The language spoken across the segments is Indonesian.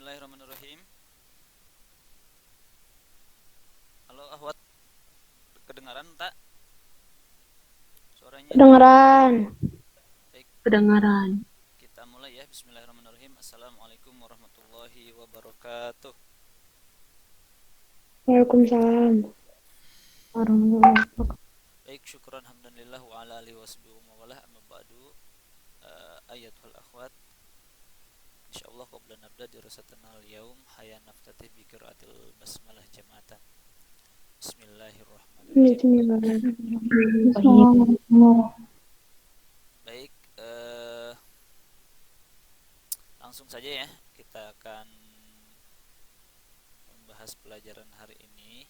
Bismillahirrahmanirrahim. Halo Ahwat, kedengaran tak suaranya? Kedengeran. Baik, Kedengaran. kita mulai ya. Bismillahirrahmanirrahim. Assalamualaikum warahmatullahi wabarakatuh. Waalaikumsalam. Warahmatullahi wabarakatuh. Baik, syukran hamdanillah wa ala alihi wasbihi wa mawalah amma ba'du. Ayatul akhwat. Insyaallah qabla nabda dirasatana al-yaum hayya naftatih bi qiraatil basmalah jama'atan. Bismillahirrahmanirrahim. Bismillahirrahmanirrahim. Baik, langsung saja ya. Kita akan membahas pelajaran hari ini.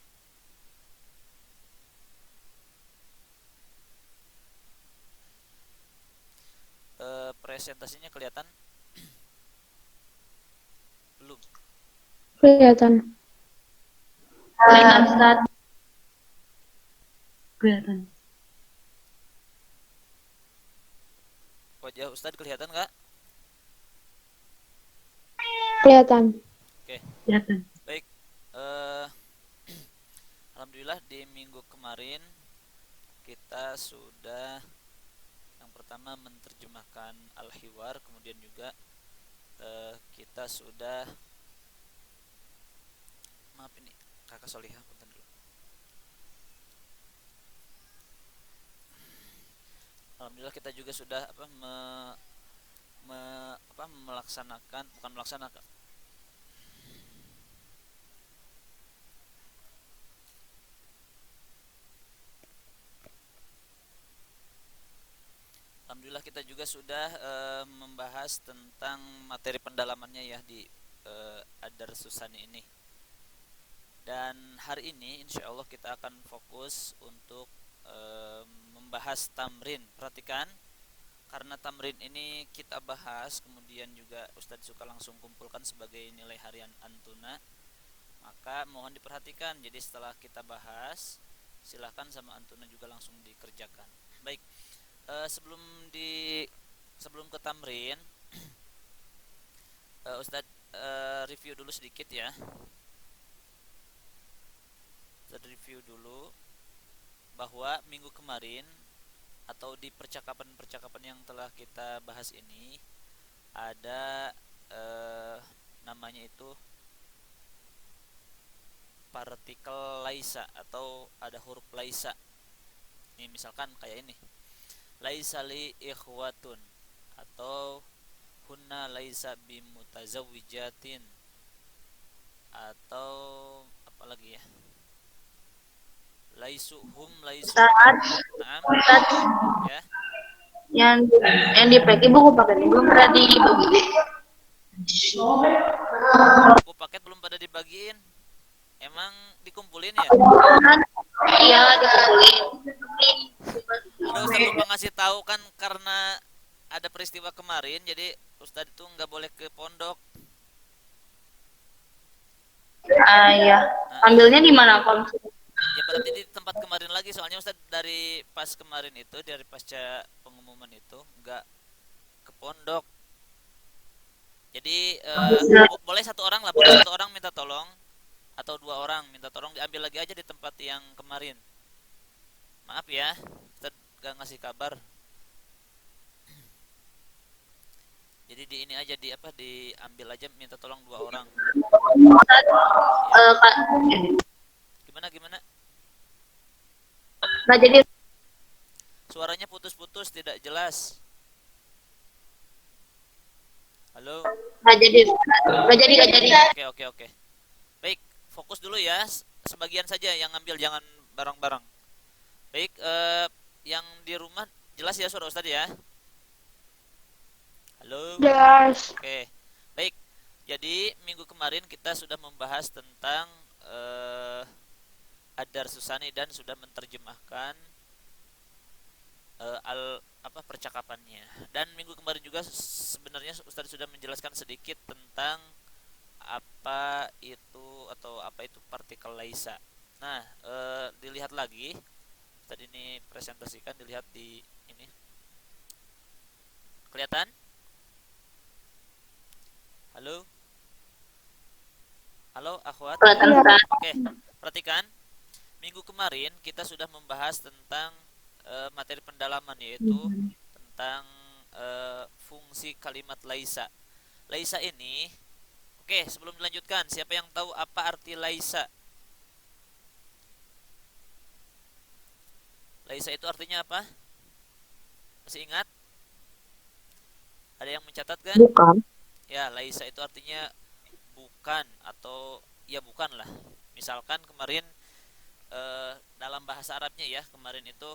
Presentasinya kelihatan belum? Kelihatan. Kelihatan Ustaz. Kelihatan. Wajah Ustadz kelihatan nggak? Kelihatan. Oke, Kelihatan. baik. Alhamdulillah di minggu kemarin kita sudah yang pertama menerjemahkan Al-Hiwar, kemudian juga kita sudah, maaf ini kakak Solihah, punten dulu. Alhamdulillah kita juga sudah melaksanakan, bukan melaksanakan, Alhamdulillah kita juga sudah membahas tentang materi pendalamannya ya di Adar Susani ini. Dan hari ini insya Allah kita akan fokus untuk membahas tamrin. Perhatikan, karena tamrin ini kita bahas, kemudian juga Ustadz suka langsung kumpulkan sebagai nilai harian Antuna, maka mohon diperhatikan. Jadi setelah kita bahas, silahkan sama Antuna juga langsung dikerjakan. Baik, sebelum ke tamrin, Ustadz review dulu sedikit ya. Ustadz review dulu bahwa minggu kemarin atau di percakapan-percakapan yang telah kita bahas ini ada namanya itu partikel laisa atau ada huruf laisa. Ini misalkan kayak ini, laisa li ikhwatun, atau hunna laisa bimutazawwijatin, atau apa lagi ya, laisu hum laisu. Ustaz, Naam, Ustaz, ya. yang di pakai buku pakai ini belum pernah dibagi. Buku paket belum pada dibagiin. Emang dikumpulin ya? Iya, dikumpulin. Ada Ustadz lupa ngasih tahu kan, karena ada peristiwa kemarin, jadi Ustadz itu nggak boleh ke pondok. Ah, iya. Ambilnya di mana kalau Ya berarti di tempat kemarin lagi, soalnya Ustadz dari pas kemarin itu, dari pasca pengumuman itu nggak ke pondok. Jadi boleh satu orang lah, boleh satu orang minta tolong, atau dua orang minta tolong diambil lagi aja di tempat yang kemarin. Maaf ya, Ustadz nggak ngasih kabar. Jadi di ini aja, diambil aja, minta tolong dua orang. Ya, Kak, gimana? nggak jadi Suaranya putus-putus, tidak jelas. Halo. nggak jadi. Oke. Baik, fokus dulu ya. Sebagian saja yang ngambil, jangan bareng-bareng. Baik, yang di rumah jelas ya suara Ustadz ya. Halo. Jelas. Oke. Baik. Jadi minggu kemarin kita sudah membahas tentang Adar Susani dan sudah menerjemahkan percakapannya. Dan minggu kemarin juga sebenarnya Ustadz sudah menjelaskan sedikit tentang apa itu partikel laisa. Nah, dilihat lagi. Tadi ini presentasikan, dilihat di ini. Kelihatan? Halo? Halo akhwat. Kelihatan Iya. Ustaz. Oke, perhatikan. Minggu kemarin kita sudah membahas tentang materi pendalaman, yaitu tentang fungsi kalimat laisa. Laisa ini, oke, sebelum dilanjutkan, siapa yang tahu apa arti laisa? Laisa itu artinya apa? Masih ingat? Ada yang mencatat kan? Bukan. Ya, laisa itu artinya bukan, atau ya bukan lah. Misalkan kemarin dalam bahasa Arabnya ya, kemarin itu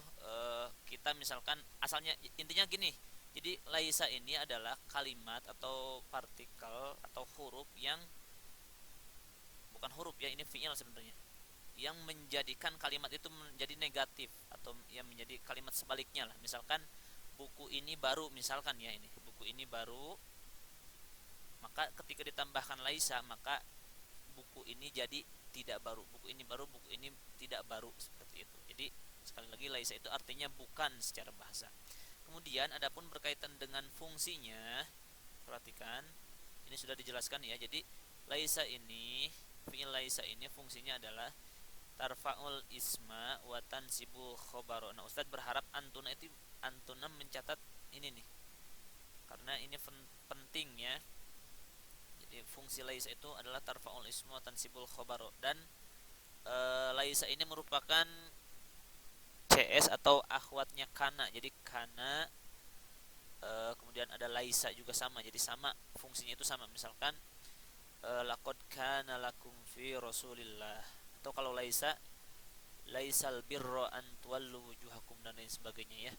kita misalkan asalnya intinya gini. Jadi laisa ini adalah kalimat atau partikel atau huruf yang bukan huruf ya, ini fi'il sebenarnya, yang menjadikan kalimat itu menjadi negatif, atau yang menjadi kalimat sebaliknya lah. Misalkan buku ini baru, misalkan ya, ini buku ini baru, maka ketika ditambahkan laisa, maka buku ini jadi tidak baru. Buku ini baru, buku ini tidak baru, seperti itu. Jadi sekali lagi, laisa itu artinya bukan secara bahasa. Kemudian adapun berkaitan dengan fungsinya, perhatikan, ini sudah dijelaskan ya. Jadi laisa ini, fi'il laisa ini fungsinya adalah tarfa'ul isma wa tansibul khabaro. Nah, Ustadz berharap antuna mencatat ini nih, karena ini penting ya. Jadi fungsi laisa itu adalah tarfa'ul isma wa tansibul khabaro, dan laisa ini merupakan CS atau akhwatnya kana. Jadi kana, kemudian ada laisa juga sama, jadi sama, fungsinya itu sama. Misalkan laqad kana lakum fi rasulillah, atau kalau laisa, laisal birra an tuwallu wujuhakum, dan lain sebagainya ya.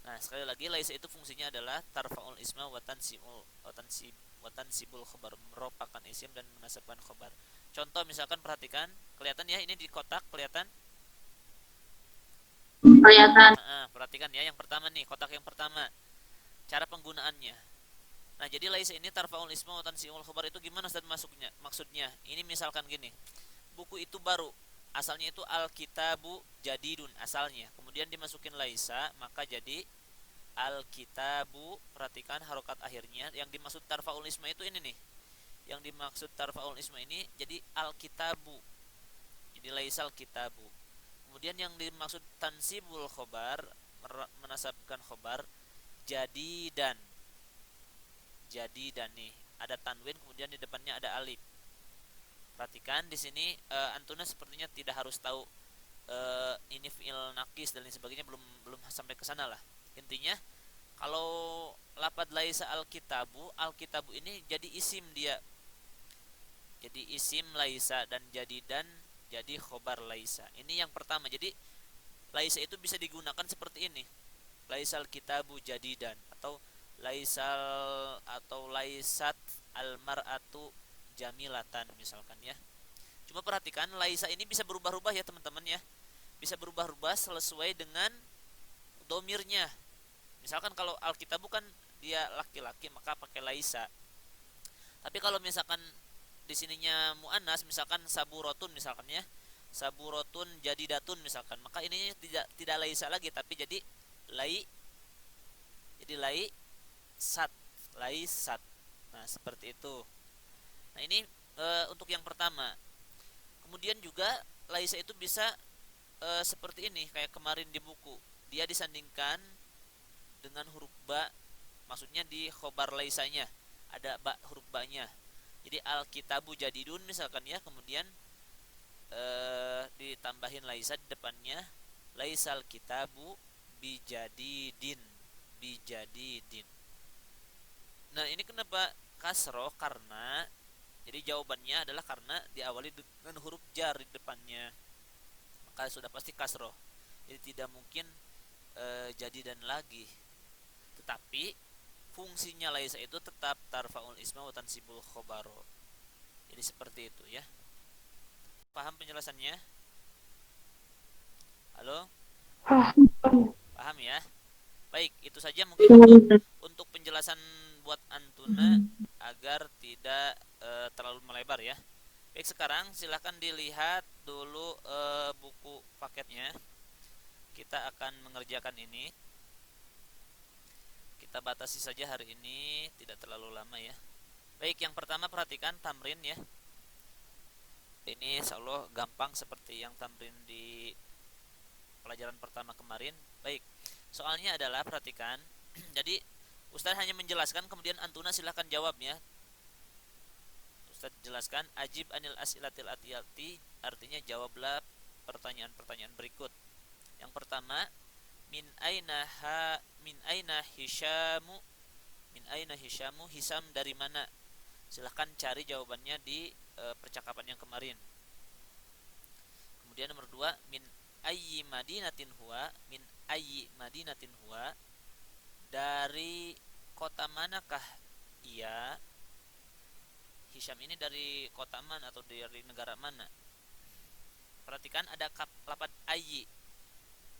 Nah, sekali lagi, laisa itu fungsinya adalah tarfa'ul isma wa tansibul khabar, merupakan isim dan menasabkan khabar. Contoh misalkan, perhatikan, kelihatan ya, ini di kotak kelihatan. Kelihatan. Perhatikan ya, yang pertama nih, kotak yang pertama, cara penggunaannya. Nah, jadi laisa ini tarfa'ul isma wa tansibul khabar itu gimana Ustaz maksudnya? Ini misalkan gini, buku itu baru, asalnya itu alkitabu jadidun asalnya, kemudian dimasukin laisa, maka jadi alkitabu. Perhatikan harokat akhirnya, yang dimaksud tarfaul isma itu ini nih, yang dimaksud tarfaul isma ini jadi alkitabu, jadi laisal kitabu. Kemudian yang dimaksud tansibul khobar, menasabkan khobar, jadi dan nih ada tanwin, kemudian di depannya ada alif. Perhatikan di sini, antuna sepertinya tidak harus tahu ini fi'il nakis dan lain sebagainya, belum sampai ke sana lah. Intinya, kalau lapad laisa alkitabu ini jadi isim dia. Jadi isim laisa, dan jadi khobar laisa. Ini yang pertama. Jadi laisa itu bisa digunakan seperti ini. Laisal kitabu jadidan, atau laisat almar'atu jamilatan misalkan ya. Cuma perhatikan, laisa ini bisa berubah-ubah ya teman-teman ya. Bisa berubah-ubah sesuai dengan domirnya. Misalkan kalau alkitab bukan dia laki-laki, maka pakai laisa. Tapi kalau misalkan di sininya muannas, misalkan saburotun misalkan ya, saburotun jadidatun misalkan, maka ini tidak laisa lagi, tapi jadi sat, laisat. Nah, seperti itu. Nah, ini untuk yang pertama. Kemudian juga laisa itu bisa seperti ini, kayak kemarin di buku, dia disandingkan dengan huruf ba, maksudnya di khobar laisanya ada huruf ba-nya. Jadi alkitabu jadidun misalkan ya, kemudian ditambahin laisa di depannya, laisal kitabu bijadidin. Nah, ini kenapa kasroh? Karena jadi jawabannya adalah karena diawali dengan huruf jar di depannya, maka sudah pasti kasroh. Jadi tidak mungkin jadi dan lagi. Tetapi fungsinya laisa itu tetap tarfaul isma wa tansibul khobaro. Jadi seperti itu ya. Paham penjelasannya? Halo? Paham ya? Baik, itu saja mungkin untuk penjelasan buat antuna agar tidak terlalu melebar ya. Baik, sekarang silahkan dilihat dulu buku paketnya. Kita akan mengerjakan ini. Kita batasi saja hari ini, tidak terlalu lama ya. Baik, yang pertama perhatikan tamrin ya. Ini insya Allah gampang seperti yang tamrin di pelajaran pertama kemarin. Baik, soalnya adalah perhatikan. Jadi Ustaz hanya menjelaskan, kemudian antuna silahkan jawab ya. Ustaz jelaskan, ajib anil as'ilatil atiyati, artinya jawablah pertanyaan-pertanyaan berikut. Yang pertama, min aina Hisyamu, min aina Hisyamu, Hisam dari mana? Silahkan cari jawabannya di percakapan yang kemarin. Kemudian nomor 2, min ayyi madinatin huwa, min ayyi madinatin huwa, dari kota manakah ia? Hisyam ini dari kota mana atau dari negara mana? Perhatikan ada lapan ayyi.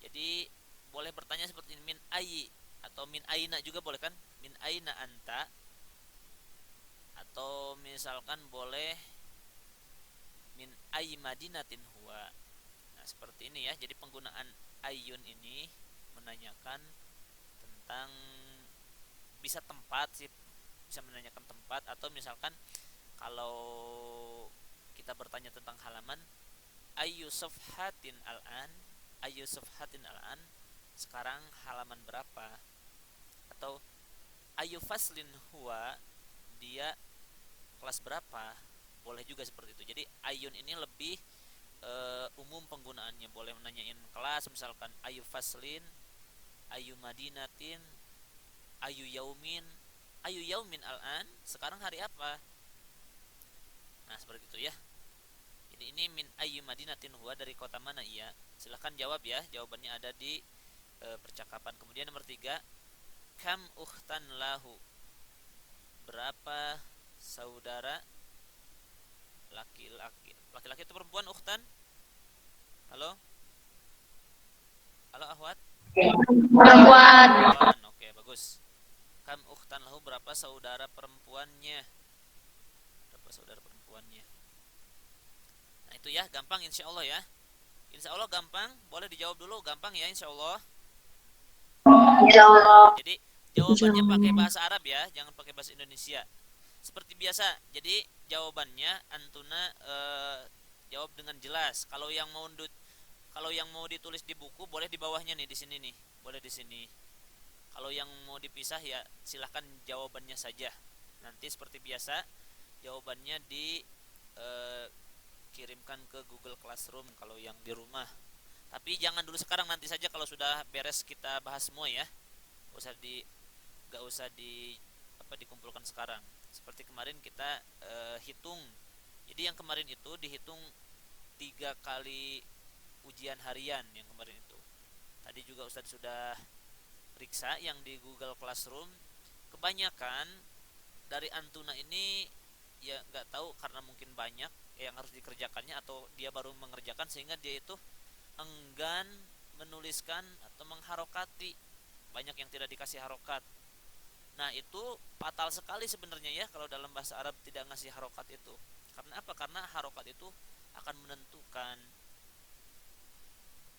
Jadi boleh bertanya seperti ini, min ayyi, atau min aina juga boleh kan? Min aina anta, atau misalkan boleh min ayyi madinatin huwa. Nah, seperti ini ya. Jadi penggunaan ayyun ini menanyakan tentang, bisa tempat sih, bisa menanyakan tempat, atau misalkan kalau kita bertanya tentang halaman, ayyu safhatin al-an, ayyu safhatin al-an, sekarang halaman berapa? Atau ayyu faslin huwa, dia kelas berapa? Boleh juga seperti itu. Jadi ayyun ini lebih umum penggunaannya. Boleh menanyain kelas, misalkan ayyu faslin, ayyu madinatin, ayyu yaumin al-an, sekarang hari apa? Nah, seperti itu ya. Jadi ini min ayyu madinatin huwa, dari kota mana ia? Silahkan jawab ya. Jawabannya ada di percakapan. Kemudian nomor 3, kam ukhtan lahu, berapa saudara laki-laki? Laki-laki itu perempuan ukhtan? Halo? Halo Ahwat? Perempuan. Perempuan, oke, bagus. Kam ukhtan lahu, berapa saudara perempuannya? Berapa saudara perempuannya? Nah itu ya, gampang insya Allah ya. Insya Allah gampang, boleh dijawab dulu, gampang ya insya Allah. Insya Allah. Jadi jawabannya pakai bahasa Arab ya, jangan pakai bahasa Indonesia. Seperti biasa, jadi jawabannya antuna jawab dengan jelas. Kalau yang mau ditulis di buku boleh di bawahnya nih, di sini nih, boleh di sini. Kalau yang mau dipisah ya silahkan jawabannya saja. Nanti seperti biasa jawabannya dikirimkan ke Google Classroom kalau yang di rumah. Tapi jangan dulu sekarang, nanti saja kalau sudah beres kita bahas semua ya. Gak usah dikumpulkan sekarang. Seperti kemarin kita hitung. Jadi yang kemarin itu dihitung 3 kali ujian harian yang kemarin itu. Tadi juga Ustadz sudah periksa yang di Google Classroom. Kebanyakan dari antuna ini ya nggak tahu, karena mungkin banyak yang harus dikerjakannya atau dia baru mengerjakan sehingga dia itu enggan menuliskan atau mengharokati. Banyak yang tidak dikasih harokat. Nah itu fatal sekali sebenarnya ya kalau dalam bahasa Arab tidak ngasih harokat itu. Karena apa? Karena harokat itu akan menentukan.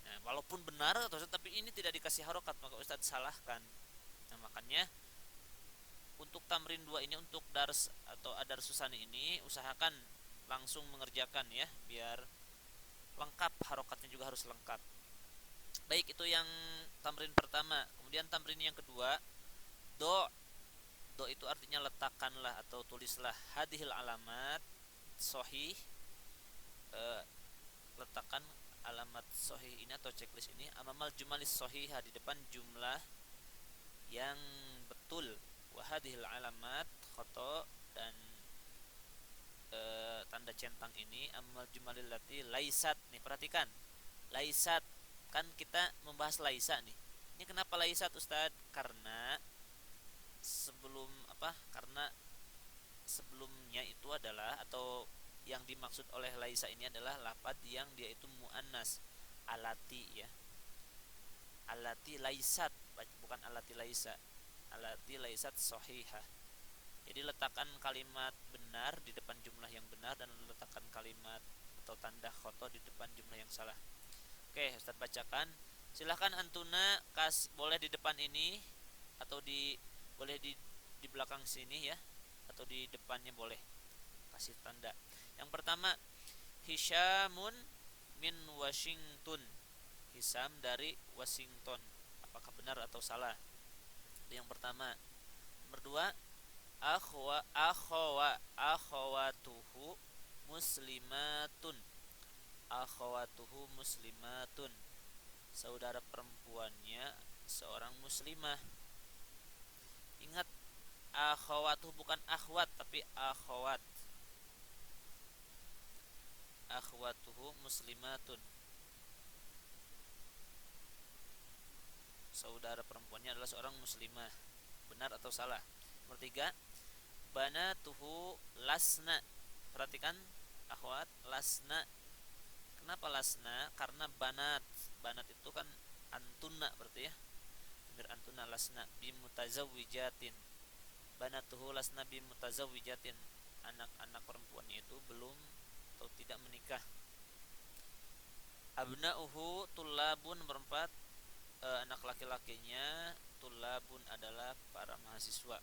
Nah, walaupun benar atau tapi ini tidak dikasih harokat, maka Ustadz salahkan. Nah makanya untuk tamrin 2 ini, untuk dars atau adar susani ini, usahakan langsung mengerjakan ya, biar lengkap, harokatnya juga harus lengkap. Baik, itu yang tamrin pertama. Kemudian tamrin yang kedua, do itu artinya letakkanlah atau tulislah. Hadhil alamat sohih, letakkan alamat sohih ini atau checklist ini amamal jumalis sohih, di depan jumlah yang betul. Wahadhil alamat khoto, dan tanda centang ini amal jumalil lati laisat. Nih perhatikan, laisat, kan kita membahas laisa nih. Ini kenapa laisat Ustadz? Karena sebelumnya itu adalah, atau yang dimaksud oleh laisa ini adalah lafaz yang dia itu muannas, alati ya. Alati laisat, bukan alati laisa. Alati laisat sahihah. Jadi letakkan kalimat benar di depan jumlah yang benar, dan letakkan kalimat atau tanda khoto di depan jumlah yang salah. Oke, Ustaz bacakan. Silahkan antuna boleh di depan ini atau boleh di belakang sini ya, atau di depannya boleh kasih tanda. Yang pertama, Hisyamun min Washington. Hisam dari Washington. Apakah benar atau salah? Itu yang pertama. Nomor dua, akhawatuhu muslimatun. Akhawatuhu muslimatun. Saudara perempuannya seorang muslimah. Ingat, akhawatuhu bukan akhwat tapi akhawat. Akhwatuhu muslimatun. Saudara perempuannya adalah seorang muslimah. Benar atau salah? Nomor tiga, banatuhu lasna. Perhatikan akhwat, lasna. Kenapa lasna? Karena banat. Banat itu kan antuna berarti ya. Mir antuna lasna bimutazawwijatin. Banatuhu lasna bimutazawwijatin. Anak-anak perempuannya itu belum atau tidak menikah. Abna'uhu tulabun. Nomor empat, anak laki-lakinya tulabun adalah para mahasiswa.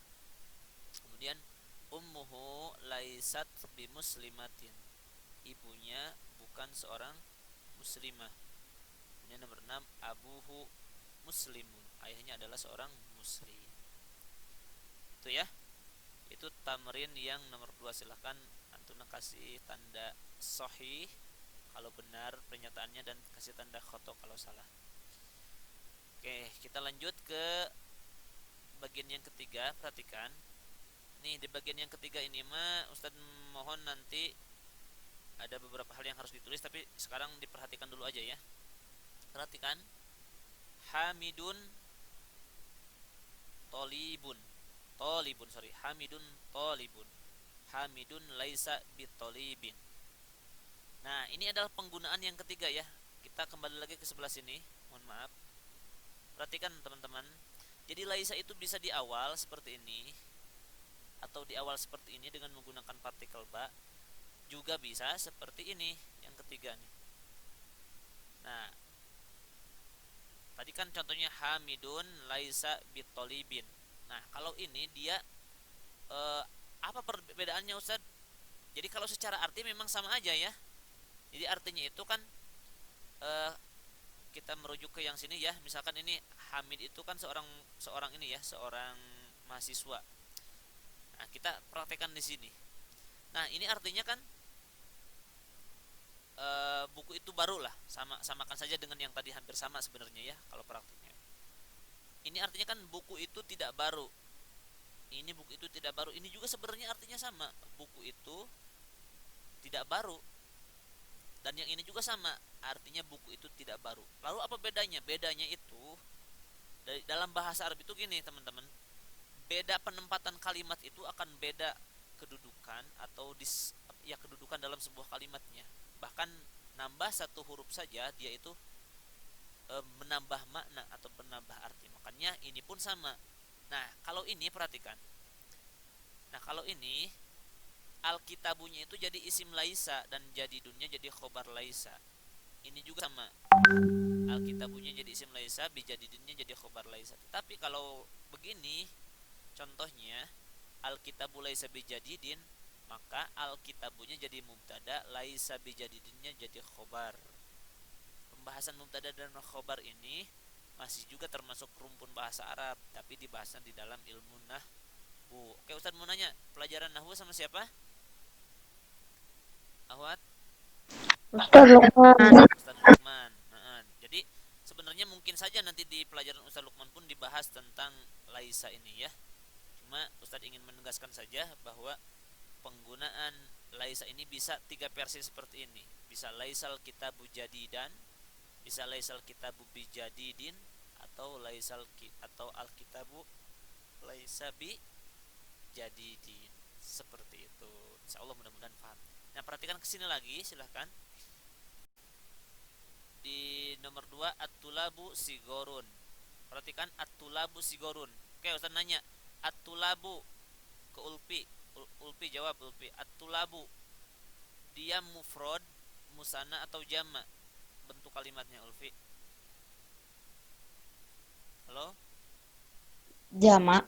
Kemudian ummuhu laisat bimuslimatin. Ibunya bukan seorang muslimah. Kemudian nomor 6, abuhu muslimun. Ayahnya adalah seorang muslim. Itu ya. Itu tamrin yang nomor 2. Silahkan antuna kasih tanda sahih kalau benar pernyataannya dan kasih tanda khoto kalau salah. Oke, kita lanjut ke bagian yang ketiga. Perhatikan. Nih di bagian yang ketiga ini mah Ustadz mohon nanti ada beberapa hal yang harus ditulis, tapi sekarang diperhatikan dulu aja ya. Perhatikan. Hamidun tolibun. Hamidun tolibun. Hamidun laisa bitolibin. Nah, ini adalah penggunaan yang ketiga ya. Kita kembali lagi ke sebelah sini. Mohon maaf. Perhatikan teman-teman. Jadi laisa itu bisa di awal seperti ini, atau di awal seperti ini dengan menggunakan partikel ba. Juga bisa seperti ini yang ketiga nih. Nah, tadi kan contohnya hamidun laisa bitolibin. Nah, kalau ini dia apa perbedaannya Ustaz? Jadi kalau secara arti memang sama aja ya. Jadi artinya itu kan kita merujuk ke yang sini ya. Misalkan ini Hamid itu kan seorang ini ya, seorang mahasiswa. Nah, kita praktekkan di sini. Nah, ini artinya kan buku itu baru lah, samakan saja dengan yang tadi, hampir sama sebenarnya ya kalau praktiknya. Ini artinya kan buku itu tidak baru. Ini buku itu tidak baru. Ini juga sebenarnya artinya sama. Buku itu tidak baru. Dan yang ini juga sama, artinya buku itu tidak baru. Lalu apa bedanya? Bedanya itu dalam bahasa Arab itu gini teman-teman. Beda penempatan kalimat itu akan beda kedudukan atau kedudukan dalam sebuah kalimatnya. Bahkan nambah satu huruf saja dia itu menambah makna atau menambah arti. Makanya ini pun sama. Nah, kalau ini perhatikan. Nah, kalau ini Alkitabunya itu jadi isim laisa dan jadidunnya jadi khobar laisa. Ini juga sama. Alkitabunya jadi isim laisa, bijadidunnya jadi khobar laisa. Tapi kalau begini contohnya, Alkitabu laisa bijadidin, maka Alkitabunya jadi mubtada, laisa bijadidinnya jadi khobar. Pembahasan mubtada dan khobar ini masih juga termasuk rumpun bahasa Arab, tapi dibahasnya di dalam ilmu nahwu. Oke, Ustaz mau nanya, pelajaran nahwu sama siapa? Ahwat? Ustaz Lukman. Ustaz Lukman. Nah, jadi sebenarnya mungkin saja nanti di pelajaran Ustaz Lukman pun dibahas tentang laisa ini ya. Cuma Ustaz ingin menegaskan saja bahwa penggunaan laisa ini bisa 3 versi seperti ini. Bisa laisal kitabu jadidan, bisa laisal kitabu bijadidin, atau alkitabu laisa bi jadidin. Seperti itu. Insyaallah mudah-mudahan paham. Nah, perhatikan kesini lagi, silahkan. Di nomor 2, at-tulabu sigorun. Perhatikan at-tulabu sigorun. Oke, Ustaz nanya, at-tulabu ke Ulpi. Ulpi jawab, Ulpi. At-tulabu dia mufrad, musanna atau jama? Bentuk kalimatnya Ulfi. Halo? Jama.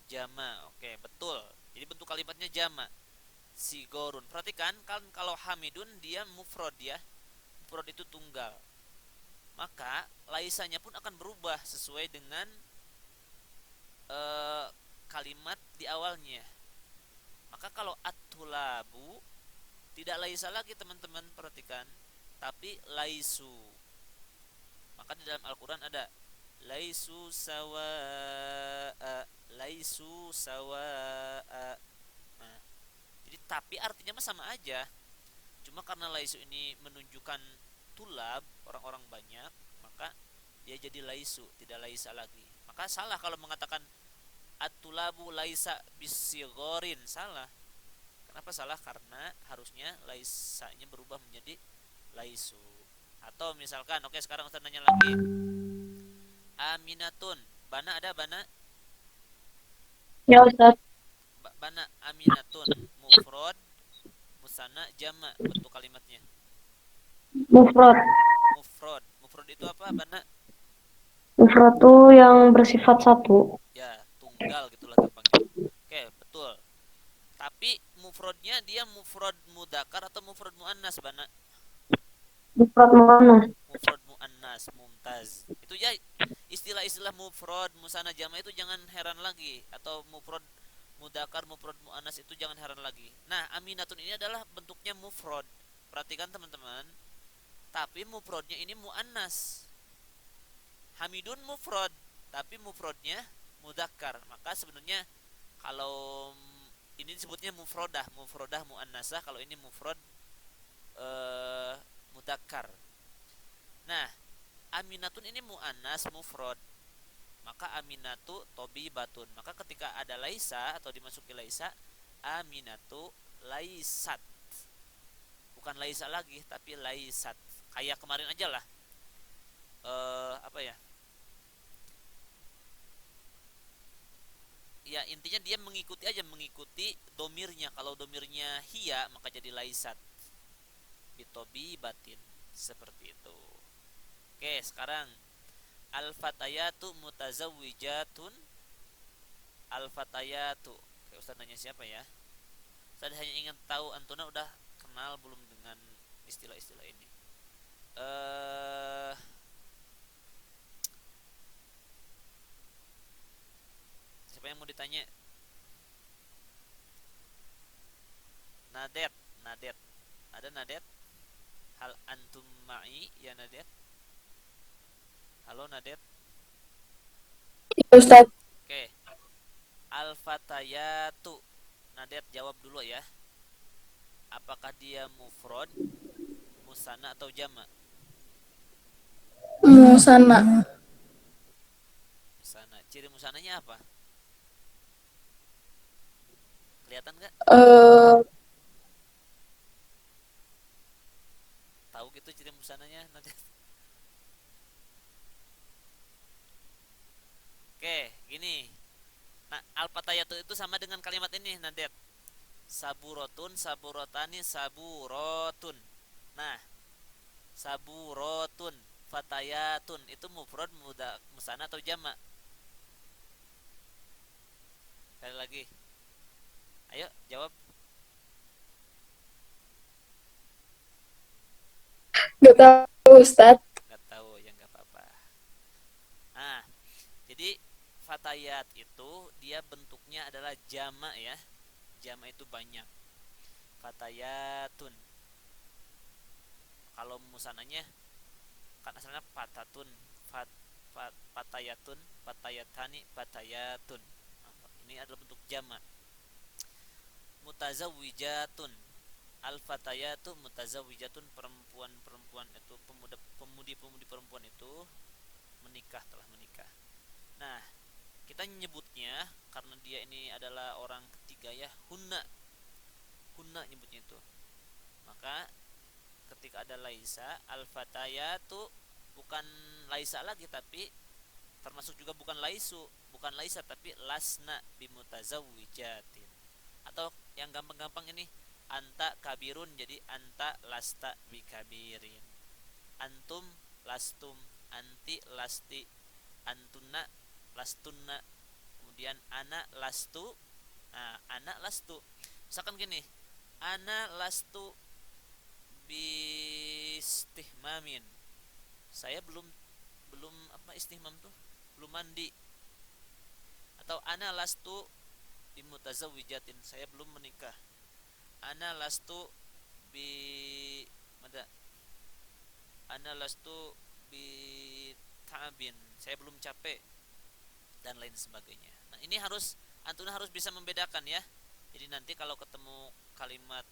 Jama. Oke, betul. Jadi bentuk kalimatnya jama. sigorun. Perhatikan kan kalau hamidun dia mufrad ya. Mufrad itu tunggal. Maka laisanya pun akan berubah sesuai dengan kalimat di awalnya. Maka kalau at-tulabu tidak laisa lagi teman-teman, perhatikan, tapi laisu. Maka di dalam Al-Qur'an ada laisu sawa'a, laisu sawa'a. Nah, jadi tapi artinya mah sama aja. Cuma karena laisu ini menunjukkan tulab, orang-orang banyak, maka dia jadi laisu, tidak laisa lagi. Maka salah kalau mengatakan at-tulabu laisa bisigorin, salah. Kenapa salah? Karena harusnya laisanya berubah menjadi laisu. Atau misalkan, oke sekarang Ustaz nanya lagi. Aminatun, bana ada bana? Ya Ustaz. Bana aminatun, mufrad, musanna, jama, bentuk kalimatnya. Mufrad. Mufrad, mufrad itu apa bana? Mufrad tuh yang bersifat satu. Ya, tunggal gitulah gampangnya. Oke, betul. Tapi mufradnya dia mufrad mudakar atau mufrad muannas, bana? Mufrad mana? Mufrad muannas, mumtaz. Itu ya istilah-istilah mufrad, musanna, jama itu jangan heran lagi, atau mufrad mudakar, mufrad muannas itu jangan heran lagi. Nah, aminatun ini adalah bentuknya mufrad. Perhatikan teman-teman. Tapi mufradnya ini muannas. Hamidun mufrad, tapi mufradnya mudakar. Maka sebenarnya kalau ini disebutnya mufrodah muannasah, kalau ini mufrad mudakar. Nah, aminatun ini muannas mufrad, maka aminatu tobibatun. Maka ketika ada laisa atau dimasuki laisa, aminatu laisat. Bukan laisa lagi, tapi laisat. Kayak kemarin aja lah. Apa ya? Ya intinya dia mengikuti domirnya. Kalau domirnya hiya maka jadi laisat. Bitobi batin, seperti itu. Oke, sekarang al-fatayatu mutazawwijatun. Al-fatayatu. Oke, Ustaz nanya siapa ya? Saya hanya ingin tahu Antuna udah kenal belum dengan istilah-istilah ini. Siapa yang mau ditanya? Nadet. Ada Nadet? Hal antum ma'i ya Nadet? Halo Nadet. Ya Ustaz. Oke. Al-fatayatu. Nadet jawab dulu ya. Apakah dia mufrad, musanna atau jama'? Musana. Musanna. Ciri musananya apa? Kelihatan nggak? Tahu gitu ciri musananya Nadet? Oke, gini. Nah, al-fatayatu itu sama dengan kalimat ini Nadet. Saburotun, saburotani, saburotun. Nah, saburotun, fatayatun itu mufrad, musanna atau jama'? Sekali lagi. Ayo jawab. Gak tahu Ustaz. Gak tahu ya, nggak apa-apa. Nah, jadi fatayat itu dia bentuknya adalah jama' ya. Jama' itu banyak. Fatayatun. Kalau musananya kan asalnya patatun, patayatun, patayatani, patayatun. Nah, ini adalah bentuk jama'. Mutazawwijatun. Al-fatayatu mutazawwijatun, perempuan-perempuan itu, pemudi-pemudi perempuan itu telah menikah. Nah, kita nyebutnya karena dia ini adalah orang ketiga ya, hunna nyebutnya itu. Maka ketika ada laisa, al-fatayatu bukan laisa lagi, tapi termasuk juga bukan laisa tapi lasna bimutazawwijatin. Atau yang gampang-gampang ini, anta kabirun jadi anta lasta bikabirin. Antum lastum, anti lasti, antuna lastunna, kemudian ana lastu. Nah, ana lastu. Misalkan gini, Ana lastu bistihmamin. Saya belum belum apa istihmam tuh? Belum mandi. Atau ana lastu bimutazawwijatin. Saya belum menikah. Ana lastu bi mada ana lastu bi ta'abin. Saya belum capek dan lain sebagainya. Nah, ini antuna harus bisa membedakan ya. Jadi nanti kalau ketemu kalimat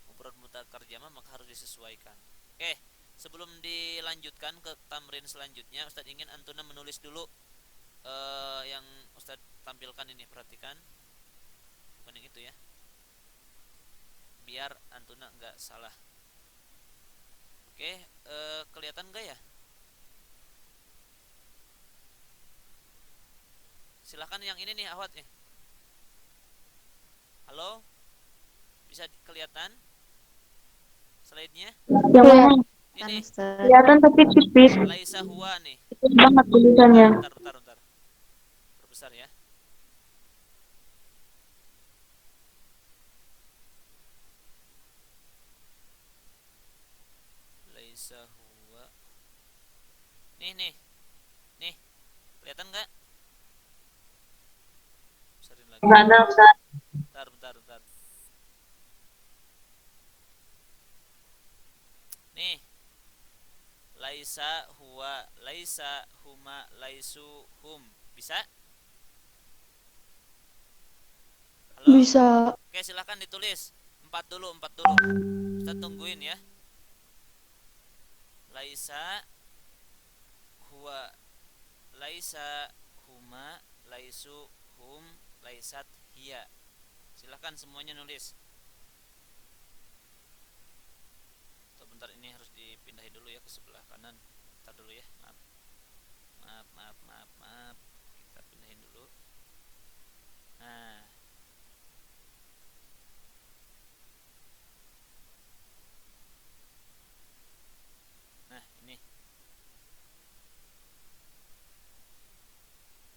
mufrad mudzakkar jamak maka harus disesuaikan. Oke, sebelum dilanjutkan ke tamrin selanjutnya, Ustadz ingin antuna menulis dulu yang Ustadz tampilkan ini, perhatikan. Bukan yang itu ya. Biar antuna nggak salah. Oke, kelihatan nggak ya? Silahkan yang ini nih Ahwat nih. Halo? Bisa kelihatan slide-nya? Yang Ini kelihatan tapi tipis Laisa huwa nih. banget tulisannya. Bentar. Perbesar ya. Laisa huwa. Nih. Kelihatan nggak? Besarin lagi. Enggak ada, Ustaz. Bentar. Nih. Laisa huwa, laisa huma, laisu hum. Bisa? Halo? Bisa. Oke, silahkan ditulis. 4 dulu. Kita tungguin ya. Laisa huwa, laisa huma, laisu hum, laisat hiya. Silahkan semuanya nulis. Atau bentar, ini harus dipindahin dulu ya ke sebelah kanan. Bentar dulu ya, maaf. Kita pindahin dulu. Nah, ini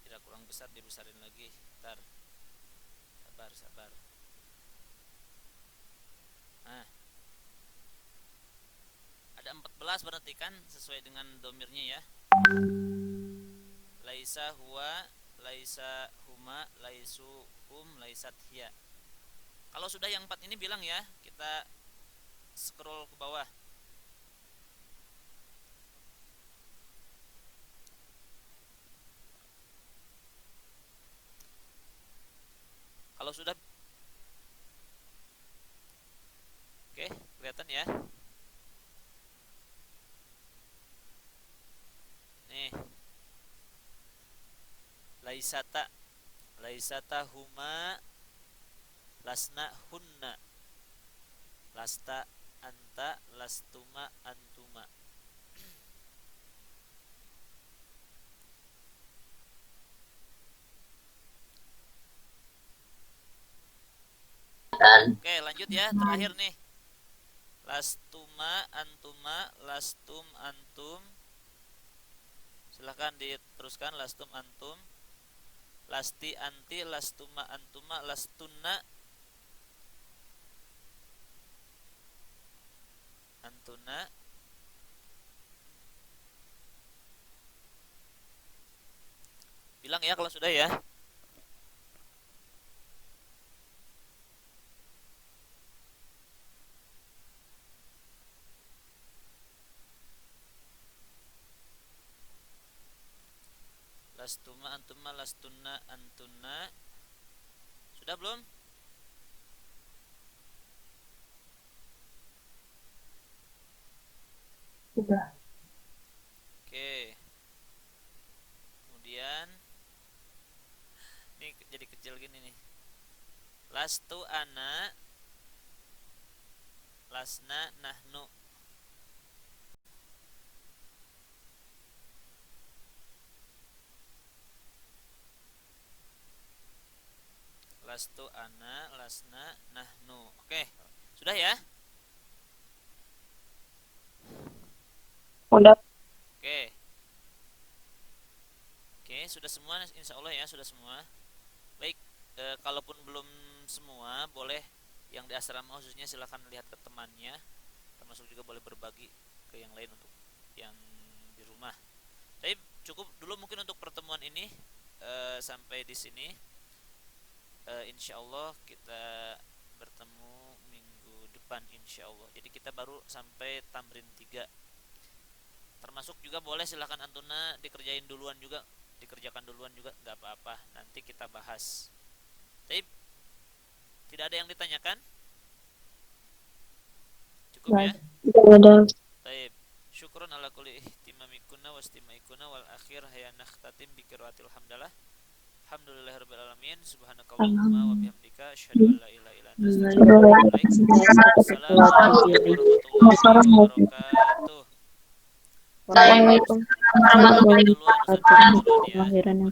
tidak kurang besar, dibesarin lagi. Bentar. Sabar. Nah, ada 14 berarti kan sesuai dengan domirnya ya. Laisa huwa, laisa huma, laisu hum, laisat hiya. Kalau sudah yang 4 ini bilang ya, kita scroll ke bawah. Kalau sudah, oke, kelihatan ya. Nih, laisata huma, lasna hunna, lasta anta, lastuma antuma. Oke, lanjut ya, terakhir nih. Lastuma antuma, lastum antum. Silahkan diteruskan. Lastum antum, lasti anti, lastuma antuma, lastunna antuna. Bilang ya kalau sudah ya. Lastuma antuma, lastunna antuna. Sudah belum? Sudah. Oke. Kemudian ini jadi kecil gini nih. Lastu ana, lasna nahnu. Lastu ana, lasna nahnu. Oke, sudah ya? Udah. Oke, sudah semua insya Allah ya, sudah semua. Baik, kalaupun belum semua boleh Yang di asrama khususnya silakan lihat ke temannya, termasuk juga boleh berbagi ke yang lain untuk yang di rumah. Tapi cukup dulu mungkin untuk pertemuan ini, sampai di sini. Insya Allah kita bertemu minggu depan insya Allah. Jadi kita baru sampai tamrin 3. Termasuk juga boleh silakan Antuna dikerjakan duluan juga nggak apa-apa. Nanti kita bahas. Tapi tidak ada yang ditanyakan? Cukup ya? Tidak ada. Taib. Syukron ala kulli ihtimamikuna wastimaikuna wal akhir haya nakhtatim bi qiraatil hamdalah. Alhamdulillahirabbil alamin. Subhanakallahumma wa bihamdika asyhadu an la ilaha illa anta astaghfiruka wa atubu ilaik. Assalamualaikum warahmatullahi wabarakatuh. Waalaikumsalam warahmatullahi Duluan, Ustaz duluan ya. Lahirannya